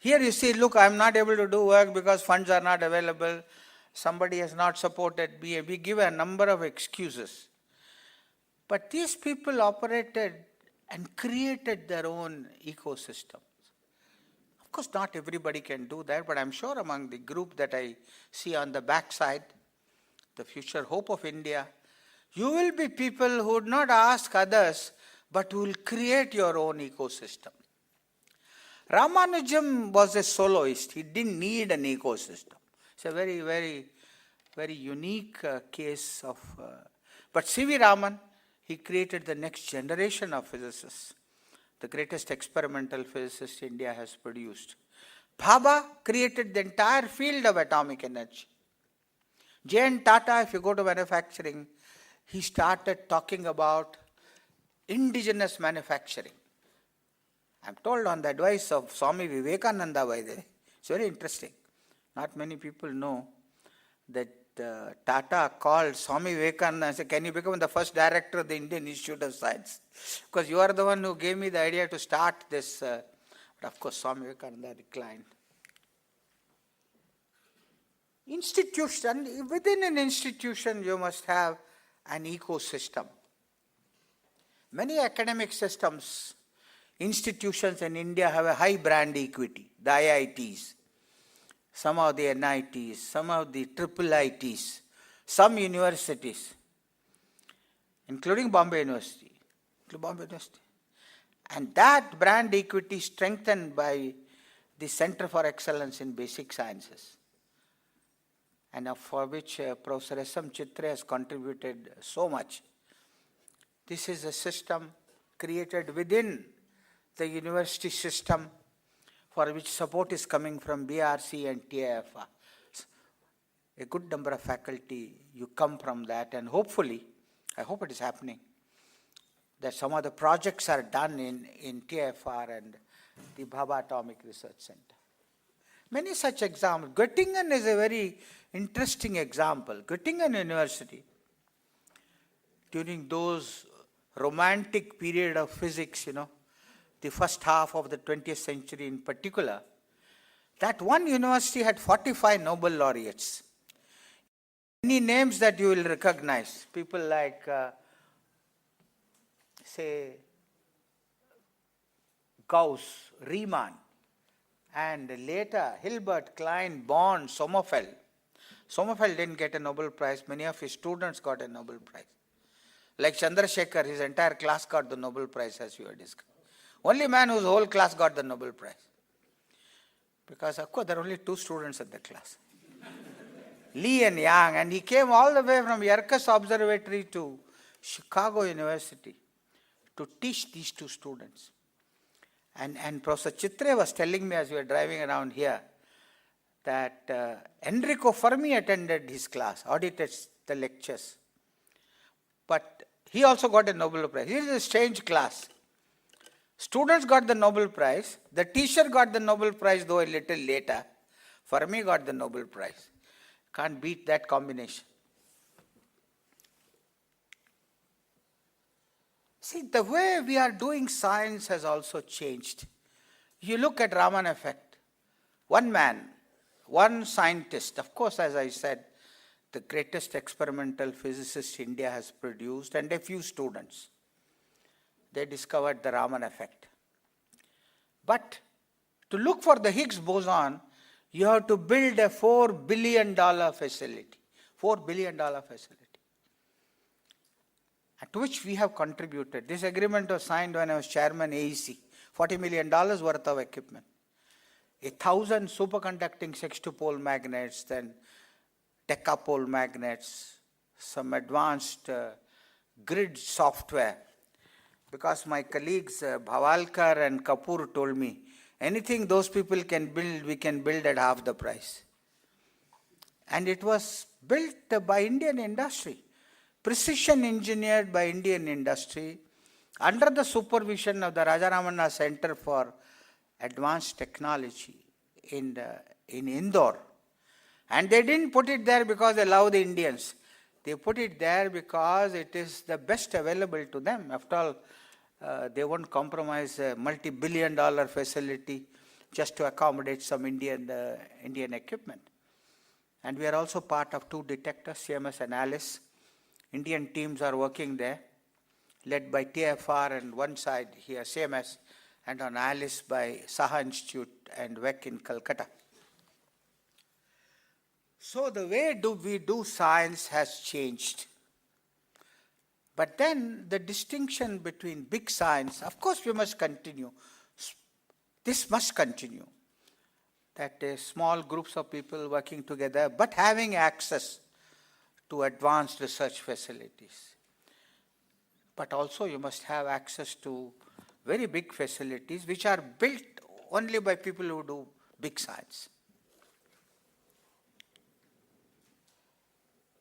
Here you see, look, I'm not able to do work because funds are not available. Somebody has not supported me. We give a number of excuses. But these people operated and created their own ecosystem. Of course, not everybody can do that, but I'm sure among the group that I see on the backside, the future hope of India, you will be people who would not ask others, but who will create your own ecosystem. Ramanujam was a soloist. He didn't need an ecosystem. It's a very, very, very unique case of... but C.V. Raman, he created the next generation of physicists, the greatest experimental physicist India has produced. Bhabha created the entire field of atomic energy. J.N. Tata, if you go to manufacturing, he started talking about indigenous manufacturing. I'm told on the advice of Swami Vivekananda, by the way. It's very interesting. Not many people know that Tata called Swami Vivekananda and said, can you become the first director of the Indian Institute of Science? Because you are the one who gave me the idea to start this. But of course, Swami Vivekananda declined. Institution, within an institution, you must have an ecosystem. Many academic systems, institutions in India have a high brand equity, the IITs, some of the NITs, some of the triple ITs, some universities, including Bombay University. And that brand equity is strengthened by the Center for Excellence in Basic Sciences, and for which Professor S.M. Chitre has contributed so much. This is a system created within the university system for which support is coming from BRC and TIFR. A good number of faculty, you come from that, and hopefully, I hope it is happening, that some of the projects are done in TIFR and the Bhabha Atomic Research Center. Many such examples. Göttingen is a very interesting example. Göttingen University, during those romantic period of physics, the first half of the 20th century in particular, that one university had 45 Nobel laureates. Many names that you will recognize, people like, say, Gauss, Riemann, and later Hilbert, Klein, Born, Sommerfeld. Sommerfeld didn't get a Nobel Prize, many of his students got a Nobel Prize. Like Chandrasekhar, his entire class got the Nobel Prize, as you have discussed. Only man whose whole class got the Nobel Prize. Because of course there are only 2 students in the class. Lee and Yang, and he came all the way from Yerkes Observatory to Chicago University to teach these 2 students. And Professor Chitre was telling me as we were driving around here that Enrico Fermi attended his class, audited the lectures. But he also got a Nobel Prize. This is a strange class. Students got the Nobel Prize. The teacher got the Nobel Prize, though a little later. Fermi got the Nobel Prize. Can't beat that combination. See, the way we are doing science has also changed. You look at Raman effect. One man, one scientist, of course, as I said, the greatest experimental physicist India has produced, and a few students. They discovered the Raman effect. But to look for the Higgs boson, you have to build a $4 billion facility. $4 billion facility. To which we have contributed. This agreement was signed when I was chairman AEC. $40 million worth of equipment. 1,000 superconducting 6-pole magnets, then decapole magnets, some advanced grid software. Because my colleagues Bhavalkar and Kapoor told me, anything those people can build, we can build at half the price. And it was built by Indian industry, precision engineered by Indian industry, under the supervision of the Rajaramana Center for Advanced Technology in Indore. And they didn't put it there because they love the Indians. They put it there because it is the best available to them. After all, they won't compromise a multi-billion-dollar facility just to accommodate some Indian equipment. And we are also part of 2 detectors, CMS and ALICE. Indian teams are working there, led by TFR and one side here, CMS, and on ALICE by Saha Institute and WEC in Calcutta. So the way we do science has changed. But then the distinction between big science, of course we must continue. This must continue. That is small groups of people working together, but having access to advanced research facilities. But also you must have access to very big facilities which are built only by people who do big science.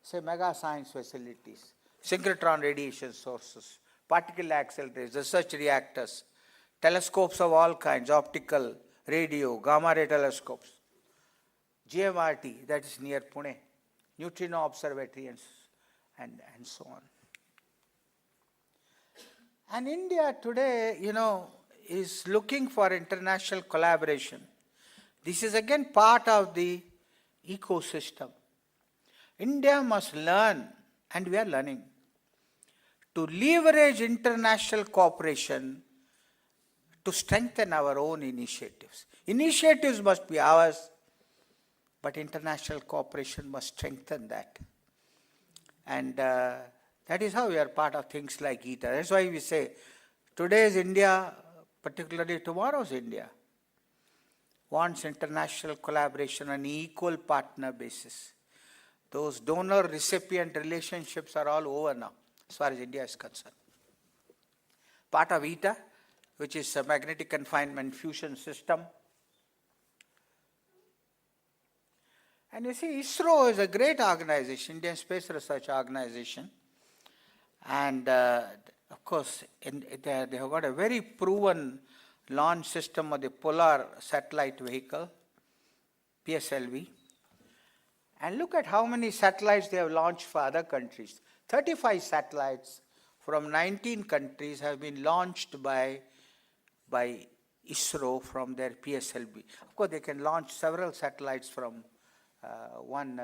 Say mega science facilities, synchrotron radiation sources, particle accelerators, research reactors, telescopes of all kinds, optical, radio, gamma ray telescopes, GMRT, that is near Pune, neutrino observatory, and so on. And India today, is looking for international collaboration. This is again part of the ecosystem. India must learn, and we are learning, to leverage international cooperation to strengthen our own initiatives. Initiatives must be ours, but international cooperation must strengthen that. And that is how we are part of things like ITER. That's why we say today's India, particularly tomorrow's India, wants international collaboration on an equal partner basis. Those donor-recipient relationships are all over now, as far as India is concerned. Part of ITER, which is a magnetic confinement fusion system. And you see, ISRO is a great organization, Indian Space Research Organization. And of course, they have got a very proven launch system of the Polar Satellite Vehicle, PSLV. And look at how many satellites they have launched for other countries. 35 satellites from 19 countries have been launched by ISRO from their PSLV. Of course, they can launch several satellites from one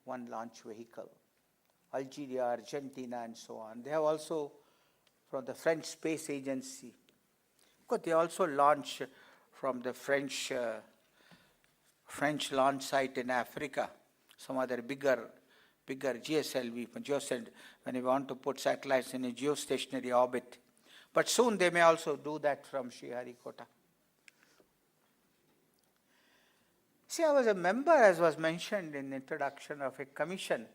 launch vehicle. Algeria, Argentina, and so on. They have also from the French Space Agency. Of course, they also launch from the French launch site in Africa, some other bigger GSLV, when you want to put satellites in a geostationary orbit. But soon they may also do that from Sriharikota. See, I was a member, as was mentioned in the introduction, of a commission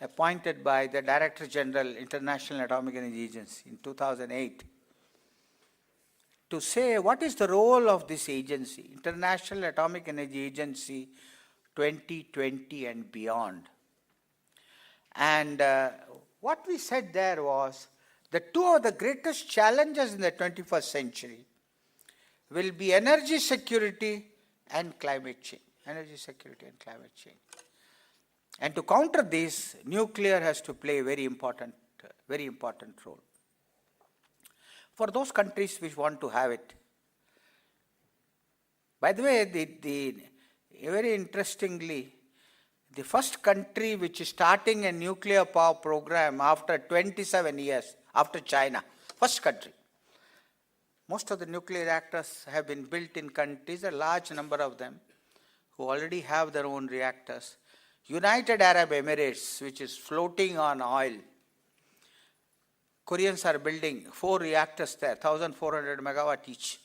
appointed by the Director General, International Atomic Energy Agency in 2008, to say what is the role of this agency, International Atomic Energy Agency 2020 and beyond. And what we said there was that 2 of the greatest challenges in the 21st century will be energy security and climate change. Energy security and climate change. And to counter this, nuclear has to play a very important role. For those countries which want to have it. By the way, very interestingly, the first country which is starting a nuclear power program after 27 years, after China, first country. Most of the nuclear reactors have been built in countries, a large number of them, who already have their own reactors. United Arab Emirates, which is floating on oil. Koreans are building 4 reactors there, 1,400 megawatt each.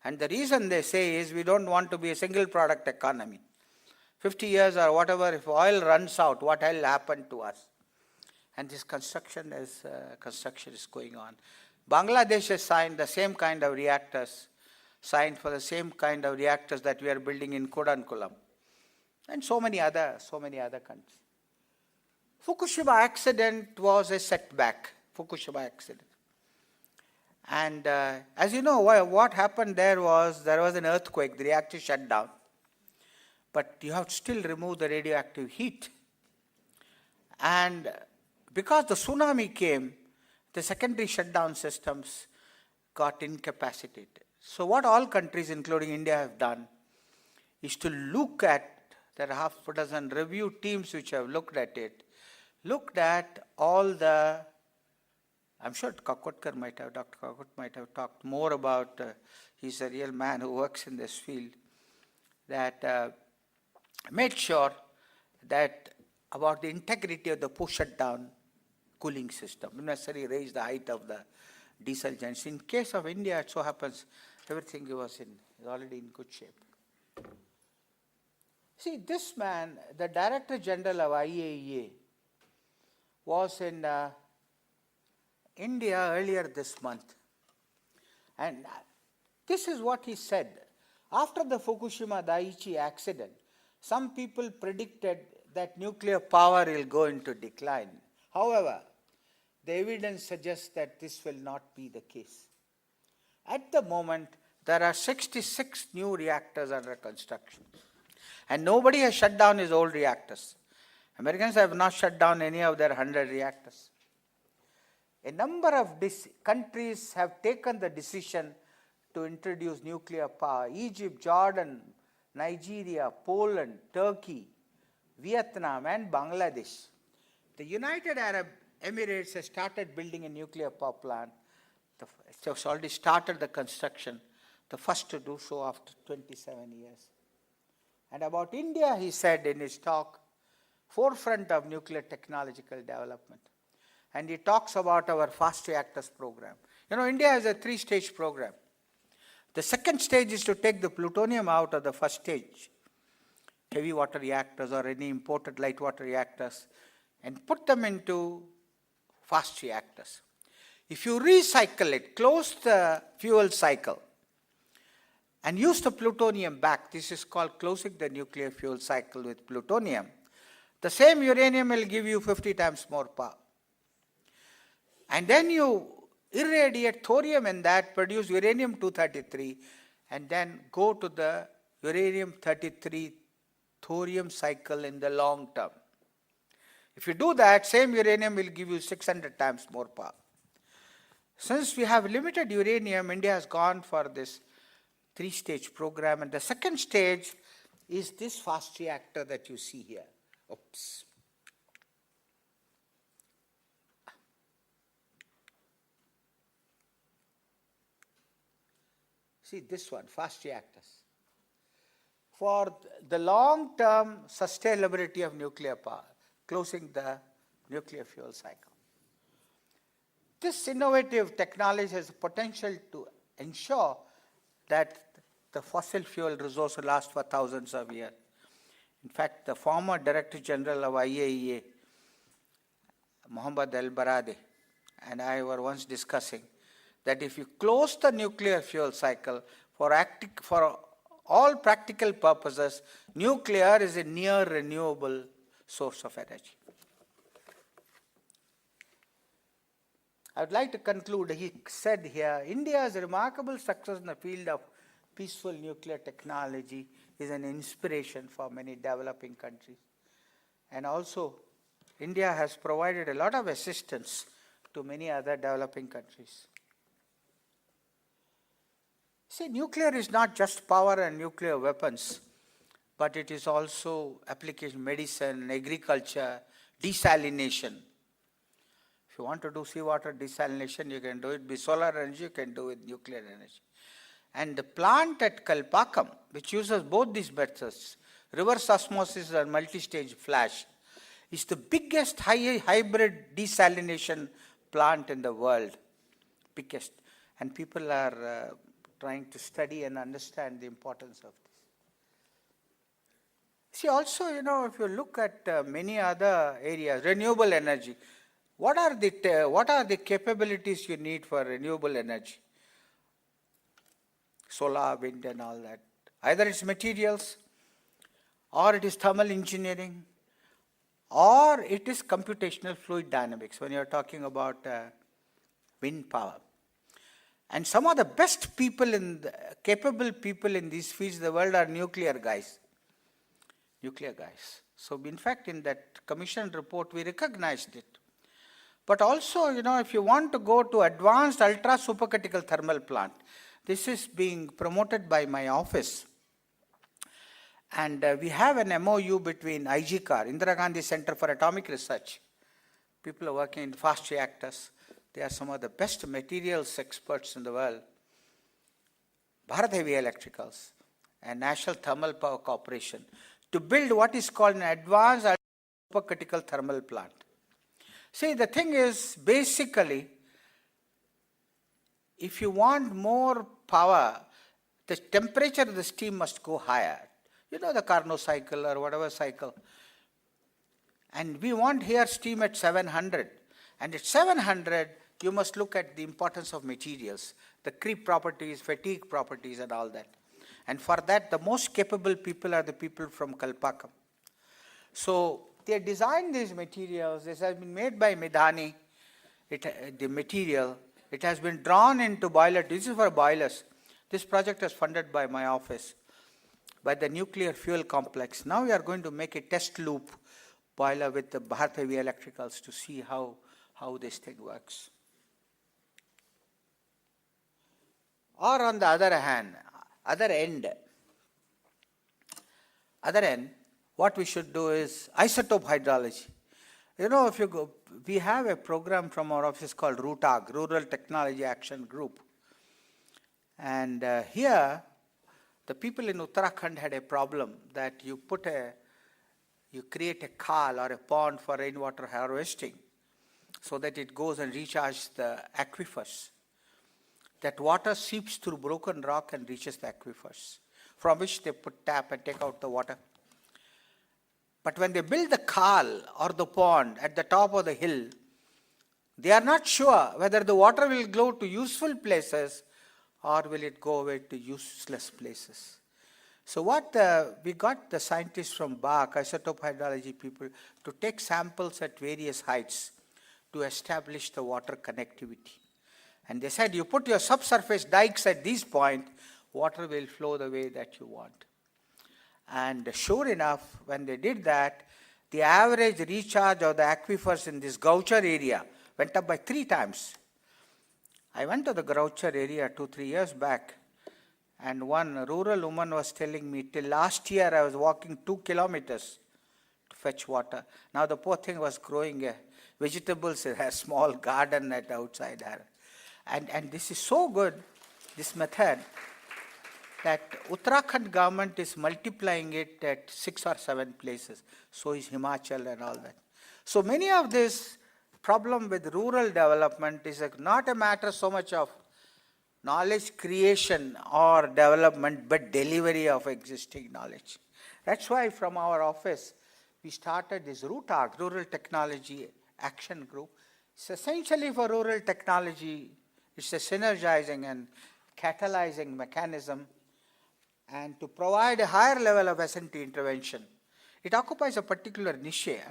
And the reason they say is we don't want to be a single product economy. 50 years or whatever, if oil runs out, what will happen to us? And this construction is going on. Bangladesh has signed the same kind of reactors, signed for the same kind of reactors that we are building in Kudankulam. And so many other countries. Fukushima accident was a setback. Fukushima accident. And as you know, what happened there was an earthquake, the reactor shut down. But you have to still remove the radioactive heat. And because the tsunami came, the secondary shutdown systems got incapacitated. So what all countries, including India, have done is to look at, there are half a dozen review teams which have looked at all the, I'm sure Dr. Kakotkar might have talked more about, he's a real man who works in this field, that made sure that about the integrity of the post-shutdown cooling system, not necessarily raise the height of the diesel gens. In case of India, it so happens everything was already in good shape. See, this man, the Director General of IAEA, was in India earlier this month. And this is what he said. After the Fukushima Daiichi accident, some people predicted that nuclear power will go into decline. However, the evidence suggests that this will not be the case. At the moment, there are 66 new reactors under construction. And nobody has shut down his old reactors. Americans have not shut down any of their 100 reactors. A number of countries have taken the decision to introduce nuclear power. Egypt, Jordan, Nigeria, Poland, Turkey, Vietnam, and Bangladesh. The United Arab Emirates has started building a nuclear power plant. It has already started the construction, the first to do so after 27 years. And about India, he said in his talk, forefront of nuclear technological development. And he talks about our fast reactors program. You know, India has a 3-stage program. The second stage is to take the plutonium out of the first stage, heavy water reactors or any imported light water reactors, and put them into fast reactors. If you recycle it, close the fuel cycle, and use the plutonium back, this is called closing the nuclear fuel cycle with plutonium, the same uranium will give you 50 times more power. And then you irradiate thorium in that, produce uranium-233, and then go to the uranium-33 thorium cycle in the long term. If you do that, same uranium will give you 600 times more power. Since we have limited uranium, India has gone for this 3-stage program, and the second stage is this fast reactor that you see here. Oops. See this one, fast reactors. For the long-term sustainability of nuclear power, closing the nuclear fuel cycle. This innovative technology has the potential to ensure that the fossil fuel resource will last for thousands of years. In fact, the former Director General of IAEA, Mohammad El-Baradei, and I were once discussing that if you close the nuclear fuel cycle, for all practical purposes, nuclear is a near renewable source of energy. I would like to conclude. He said here, India's remarkable success in the field of peaceful nuclear technology is an inspiration for many developing countries. And also, India has provided a lot of assistance to many other developing countries. See, nuclear is not just power and nuclear weapons, but it is also application, medicine, agriculture, desalination. If you want to do seawater desalination, you can do it with solar energy, you can do it with nuclear energy. And the plant at Kalpakkam, which uses both these methods, reverse osmosis and multi-stage flash, is the biggest hybrid desalination plant in the world. Biggest. And people are trying to study and understand the importance of this. See, also, if you look at many other areas, renewable energy, what are the capabilities you need for renewable energy? Solar, wind and all that. Either it's materials, or it is thermal engineering, or it is computational fluid dynamics when you're talking about wind power. And some of the best people, capable people in these fields of the world are nuclear guys. So in fact, in that commission report, we recognized it. But also, if you want to go to advanced ultra supercritical thermal plant, This is being promoted by my office. And we have an MOU between IGCAR, Indira Gandhi Center for Atomic Research. People are working in fast reactors. They are some of the best materials experts in the world. Bharat Heavy Electricals and National Thermal Power Corporation to build what is called an advanced supercritical thermal plant. See, the thing is, basically, if you want more power, the temperature of the steam must go higher. You know the Carnot cycle or whatever cycle. And we want here steam at 700. And at 700, you must look at the importance of materials, the creep properties, fatigue properties, and all that. And for that, the most capable people are the people from Kalpakkam. So they designed these materials. This has been made by Midhani, the material. It has been drawn into boiler. This is for boilers. This project is funded by my office, by the nuclear fuel complex. Now we are going to make a test loop boiler with the Bharat Heavy Electricals to see how this thing works. Or on the other end, what we should do is isotope hydrology. You know, if you go, we have a program from our office called RUTAG, Rural Technology Action Group. And here, the people in Uttarakhand had a problem that you create a khal or a pond for rainwater harvesting so that it goes and recharges the aquifers. That water seeps through broken rock and reaches the aquifers, from which they put tap and take out the water. But when they build the khal or the pond at the top of the hill, they are not sure whether the water will go to useful places or will it go away to useless places. So we got the scientists from BAC, isotope hydrology people, to take samples at various heights to establish the water connectivity. And they said, you put your subsurface dikes at this point, water will flow the way that you want. And sure enough, when they did that, the average recharge of the aquifers in this Gauchar area went up by 3 times. I went to the Gauchar area 2-3 years back, and one rural woman was telling me, till last year I was walking 2 kilometers to fetch water. Now the poor thing was growing vegetables in her small garden at outside her. And this is so good, this method, that Uttarakhand government is multiplying it at 6 or 7 places. So is Himachal and all that. So many of this problem with rural development is not a matter so much of knowledge creation or development, but delivery of existing knowledge. That's why from our office, we started this RUTAG, Rural Technology Action Group. It's essentially for rural technology. It's a synergizing and catalyzing mechanism, and to provide a higher level of S&T intervention. It occupies a particular niche.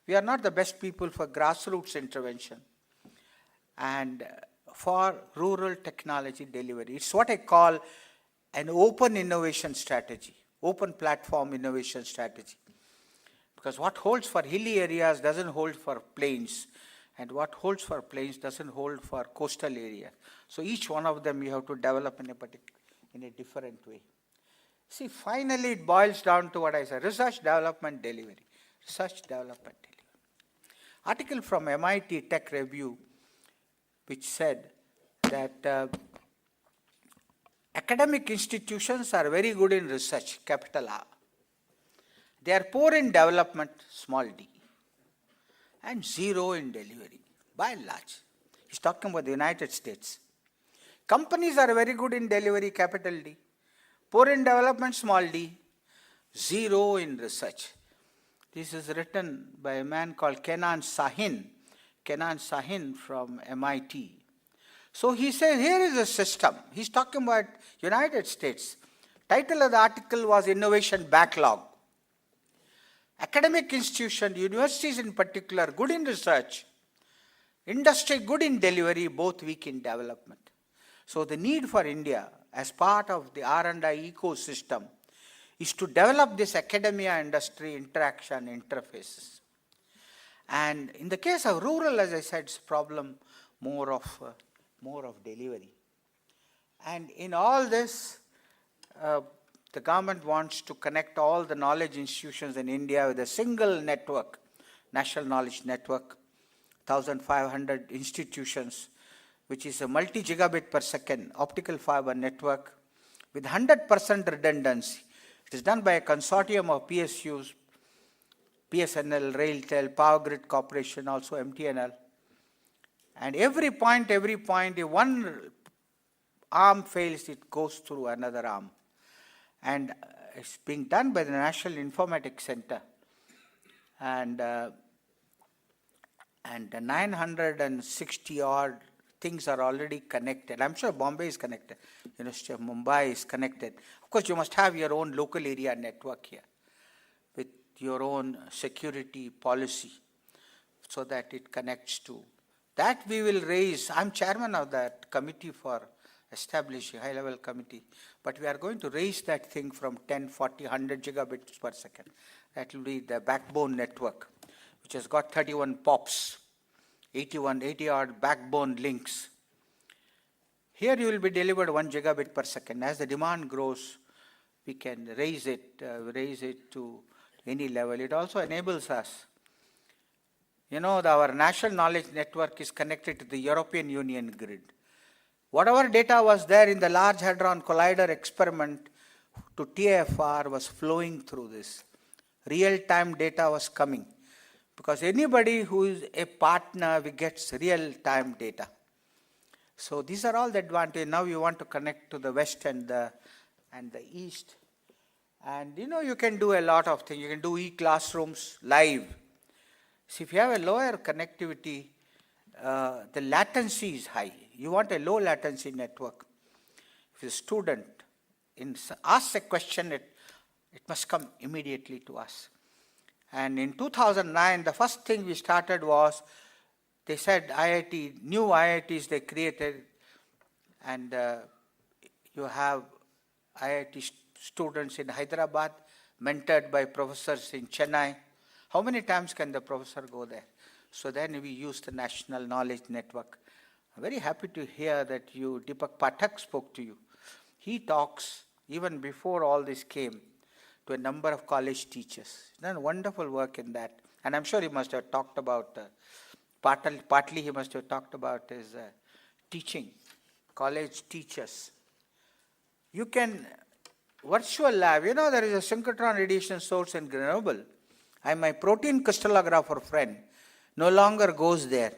We are not the best people for grassroots intervention and for rural technology delivery. It's what I call an open innovation strategy, open platform innovation strategy. Because what holds for hilly areas doesn't hold for plains, and what holds for plains doesn't hold for coastal areas. So each one of them you have to develop in a different way. See, finally it boils down to what I said, research, development, delivery. Research, development, delivery. Article from MIT Tech Review, which said that academic institutions are very good in research, capital R. They are poor in development, small d, and zero in delivery, by and large. He's talking about the United States. Companies are very good in delivery, capital D. Poor in development, small d. Zero in research. This is written by a man called Kenan Sahin from MIT. So he says, here is a system. He's talking about United States. Title of the article was Innovation Backlog. Academic institutions, universities in particular, good in research. Industry good in delivery, both weak in development. So the need for India as part of the R&I ecosystem is to develop this academia-industry interaction interfaces. And in the case of rural, as I said, it's a problem more of delivery. And in all this, the government wants to connect all the knowledge institutions in India with a single network, National Knowledge Network, 1,500 institutions, which is a multi-gigabit per second optical fiber network with 100% redundancy. It is done by a consortium of PSUs, BSNL, RailTel, Power Grid Corporation, also MTNL. And every point, if one arm fails, it goes through another arm. And it's being done by the National Informatics Center. And 960 odd things are already connected. I'm sure Bombay is connected. University of Mumbai is connected. Of course, you must have your own local area network here with your own security policy so that it connects to. That we will raise. I'm chairman of that committee for establishing high-level committee. But we are going to raise that thing from 10, 40, 100 gigabits per second. That will be the backbone network, which has got 31 POPs, 80 odd backbone links. Here you will be delivered 1 gigabit per second. As the demand grows, we can raise it to any level. It also enables us. You know, our national knowledge network is connected to the European Union grid. Whatever data was there in the Large Hadron Collider experiment to TFR was flowing through this. Real-time data was coming. Because anybody who is a partner, we gets real-time data. So these are all the advantages. Now you want to connect to the West and the East. And you know, you can do a lot of things. You can do e-classrooms live. So if you have a lower connectivity, the latency is high. You want a low latency network. If a student asks a question, it must come immediately to us. And in 2009, the first thing we started was, they said new IITs they created, and you have IIT students in Hyderabad, mentored by professors in Chennai. How many times can the professor go there? So then we used the National Knowledge Network. I'm very happy to hear that Deepak Pathak spoke to you. He talks, even before all this came, to a number of college teachers. He's done wonderful work in that. And I'm sure he must have talked about, partly he must have talked about his teaching, college teachers. You can, virtual lab, you know, there is a synchrotron radiation source in Grenoble. My protein crystallographer friend no longer goes there,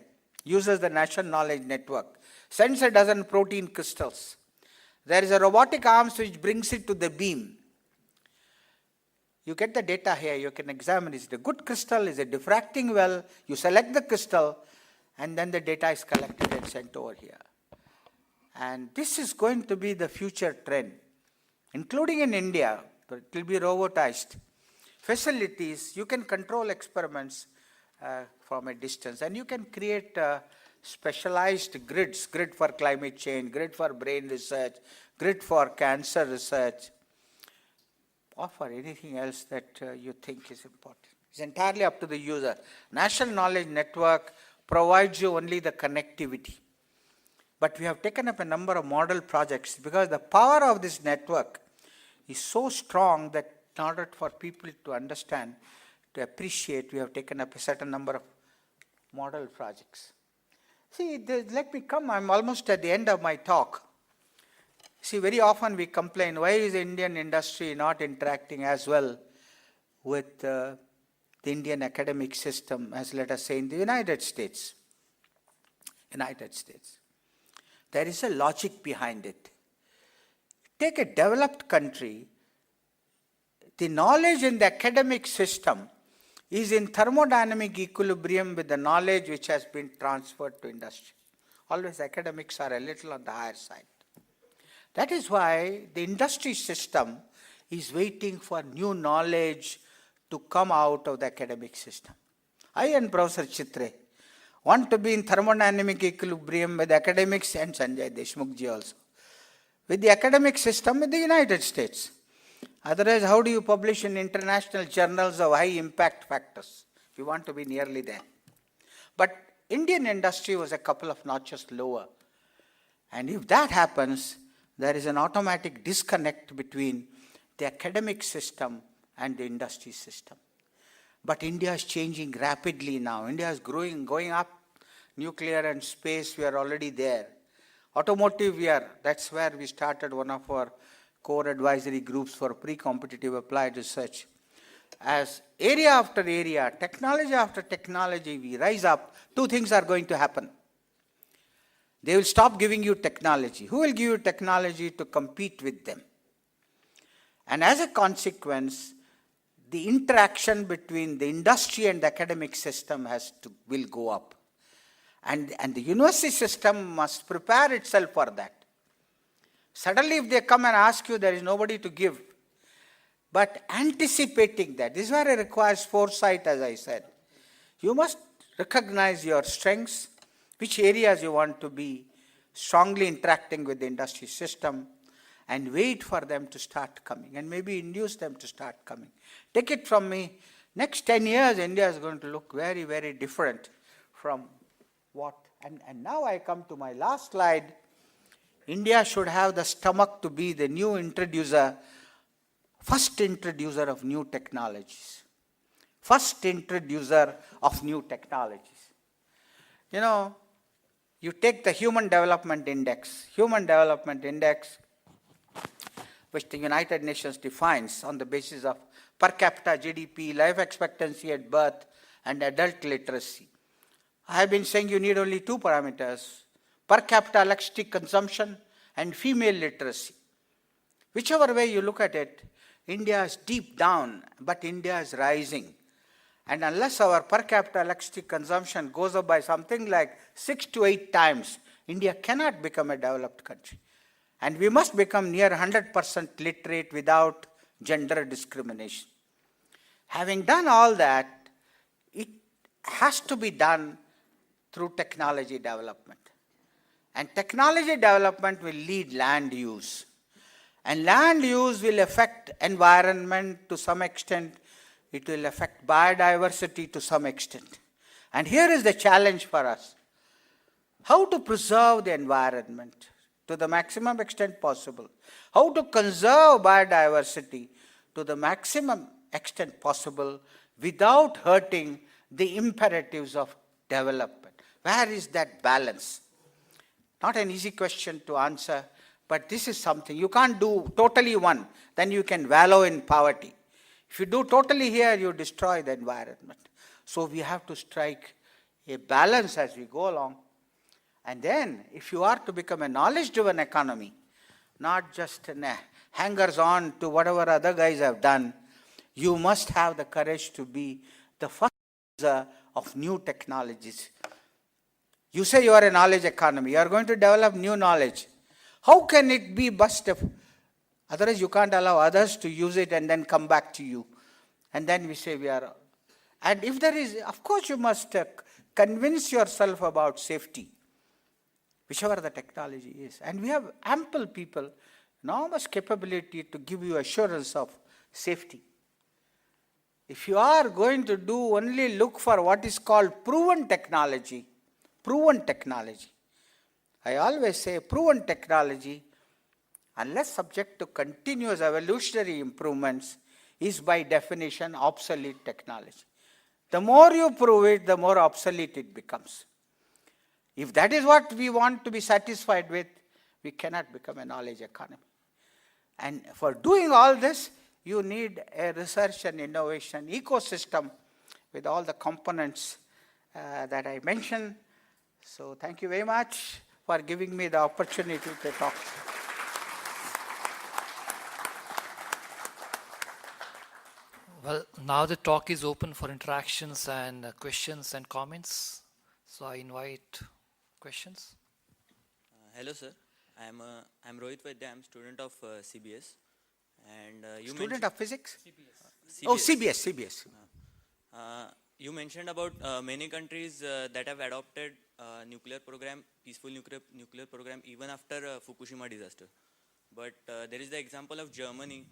uses the National Knowledge Network, sends a dozen protein crystals. There is a robotic arms which brings it to the beam. You get the data here, you can examine, is it a good crystal, is it diffracting well, you select the crystal, and then the data is collected and sent over here. And this is going to be the future trend, including in India, but it will be robotized. Facilities, you can control experiments from a distance, and you can create specialized grids, grid for climate change, grid for brain research, grid for cancer research, or for anything else that you think is important. It's entirely up to the user. National Knowledge Network provides you only the connectivity. But we have taken up a number of model projects because the power of this network is so strong that in order for people to understand, to appreciate, we have taken up a certain number of model projects. See, let me come, I'm almost at the end of my talk. See, very often we complain, why is the Indian industry not interacting as well with the Indian academic system as, let us say, in the United States? There is a logic behind it. Take a developed country, the knowledge in the academic system is in thermodynamic equilibrium with the knowledge which has been transferred to industry. Always academics are a little on the higher side. That is why the industry system is waiting for new knowledge to come out of the academic system. I and Professor Chitre want to be in thermodynamic equilibrium with academics, and Sanjay Deshmukhji also, with the academic system in the United States. Otherwise, how do you publish in international journals of high impact factors? You want to be nearly there. But Indian industry was a couple of notches lower. And if that happens, there is an automatic disconnect between the academic system and the industry system. But India is changing rapidly now. India is growing, going up. Nuclear and space, we are already there. Automotive, that's where we started one of our core advisory groups for pre-competitive applied research. As area after area, technology after technology, we rise up, two things are going to happen. They will stop giving you technology. Who will give you technology to compete with them? And as a consequence, the interaction between the industry and the academic system will go up. And the university system must prepare itself for that. Suddenly if they come and ask you, there is nobody to give. But anticipating that, this is where it requires foresight, as I said. You must recognize your strengths, which areas you want to be strongly interacting with the industry system, and wait for them to start coming, and maybe induce them to start coming. Take it from me, next 10 years, India is going to look very, very different from what. And now I come to my last slide. India should have the stomach to be the new introducer, first introducer of new technologies. First introducer of new technologies. You know, you take the Human Development Index, which the United Nations defines on the basis of per capita GDP, life expectancy at birth, and adult literacy. I have been saying you need only two parameters, per capita electricity consumption and female literacy. Whichever way you look at it, India is deep down, but India is rising. And unless our per capita electricity consumption goes up by something like 6 to 8 times, India cannot become a developed country. And we must become near 100% literate without gender discrimination. Having done all that, it has to be done through technology development. And technology development will lead land use. And land use will affect environment to some extent. It will affect biodiversity to some extent. And here is the challenge for us. How to preserve the environment to the maximum extent possible. How to conserve biodiversity to the maximum extent possible without hurting the imperatives of development. Where is that balance? Not an easy question to answer, but this is something. You can't do totally one, then you can wallow in poverty. If you do totally here, you destroy the environment. So we have to strike a balance as we go along. And then, if you are to become a knowledge-driven economy, not just hangers-on to whatever other guys have done, you must have the courage to be the first user of new technologies. You say you are a knowledge economy, you are going to develop new knowledge. How can it be bust if, otherwise you can't allow others to use it and then come back to you. And then we say we are, and if there is, of course you must convince yourself about safety, whichever the technology is. And we have ample people, enormous capability to give you assurance of safety. If you are going to do only look for what is called proven technology, I always say proven technology, unless subject to continuous evolutionary improvements, is by definition obsolete technology. The more you prove it, the more obsolete it becomes. If that is what we want to be satisfied with, we cannot become a knowledge economy. And for doing all this, you need a research and innovation ecosystem with all the components that I mentioned. So thank you very much for giving me the opportunity to talk. Well, now the talk is open for interactions and questions and comments. So I invite questions. Hello, sir. I'm Rohit Vaidya. I'm student of CBS. And Student of physics? CBS. Oh, CBS. You mentioned about many countries that have adopted nuclear program, peaceful nuclear program, even after Fukushima disaster. But there is the example of Germany,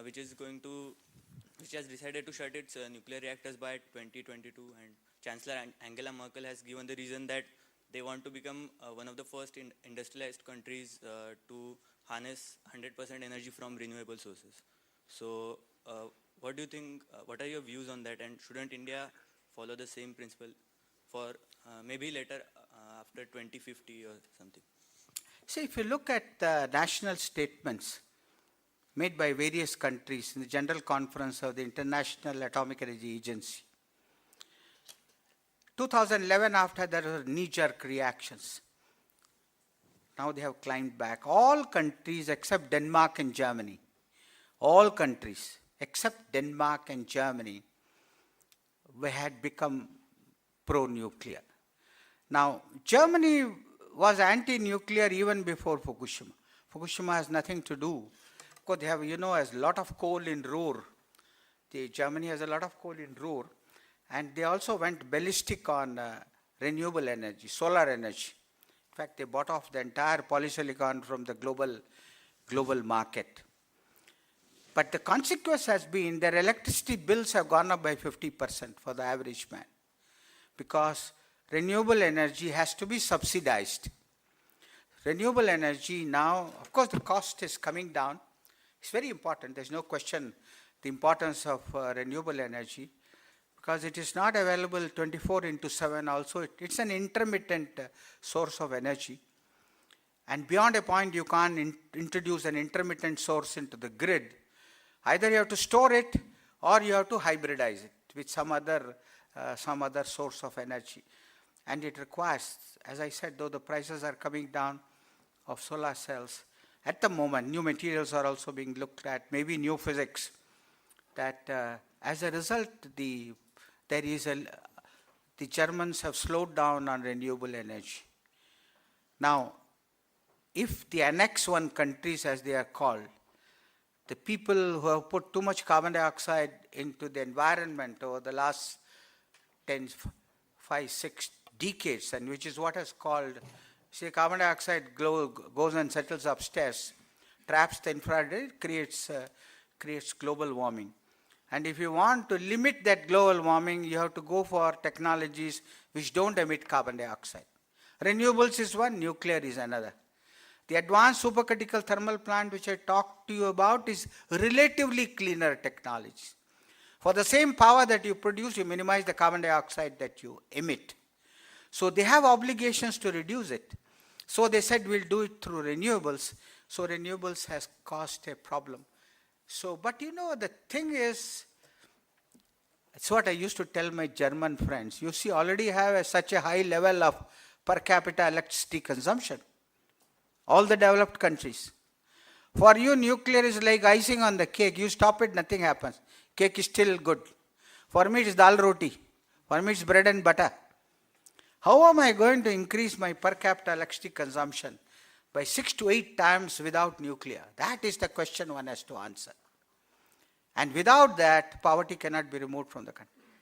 which has decided to shut its nuclear reactors by 2022, and Chancellor Angela Merkel has given the reason that they want to become one of the first industrialized countries to harness 100% energy from renewable sources. So, what do you think? What are your views on that? And shouldn't India follow the same principle for maybe later after 2050 or something? See, if you look at the national statements made by various countries in the General Conference of the International Atomic Energy Agency, 2011, after there were knee-jerk reactions, now they have climbed back. All countries except Denmark and Germany, all countries except Denmark and Germany, had become pro-nuclear. Now, Germany was anti-nuclear even before Fukushima. Fukushima has nothing to do, because they have, has a lot of coal in Ruhr. Germany has a lot of coal in Ruhr, and they also went ballistic on renewable energy, solar energy. In fact, they bought off the entire polysilicon from the global market. But the consequence has been their electricity bills have gone up by 50% for the average man, because renewable energy has to be subsidized. Renewable energy now, of course, the cost is coming down. It's very important. There's no question the importance of renewable energy, because it is not available 24/7 also. It's an intermittent source of energy. And beyond a point, you can't introduce an intermittent source into the grid. Either you have to store it or you have to hybridize it with some other source of energy. And it requires, as I said, though the prices are coming down of solar cells, at the moment, new materials are also being looked at, maybe new physics, that as a result, the Germans have slowed down on renewable energy. Now, if the Annex I countries, as they are called, the people who have put too much carbon dioxide into the environment over the last 10, 5, 6 decades, and which is what is called, carbon dioxide goes and settles upstairs, traps the infrared, creates global warming. And if you want to limit that global warming, you have to go for technologies which don't emit carbon dioxide. Renewables is one, nuclear is another. The advanced supercritical thermal plant which I talked to you about is relatively cleaner technology. For the same power that you produce, you minimize the carbon dioxide that you emit. So they have obligations to reduce it. So they said we'll do it through renewables. So renewables has caused a problem. So, but the thing is, it's what I used to tell my German friends. You see, already have such a high level of per capita electricity consumption. All the developed countries. For you, nuclear is like icing on the cake. You stop it, nothing happens. Cake is still good. For me, it's dal roti. For me, it's bread and butter. How am I going to increase my per capita electricity consumption by 6 to 8 times without nuclear? That is the question one has to answer. And without that, poverty cannot be removed from the country.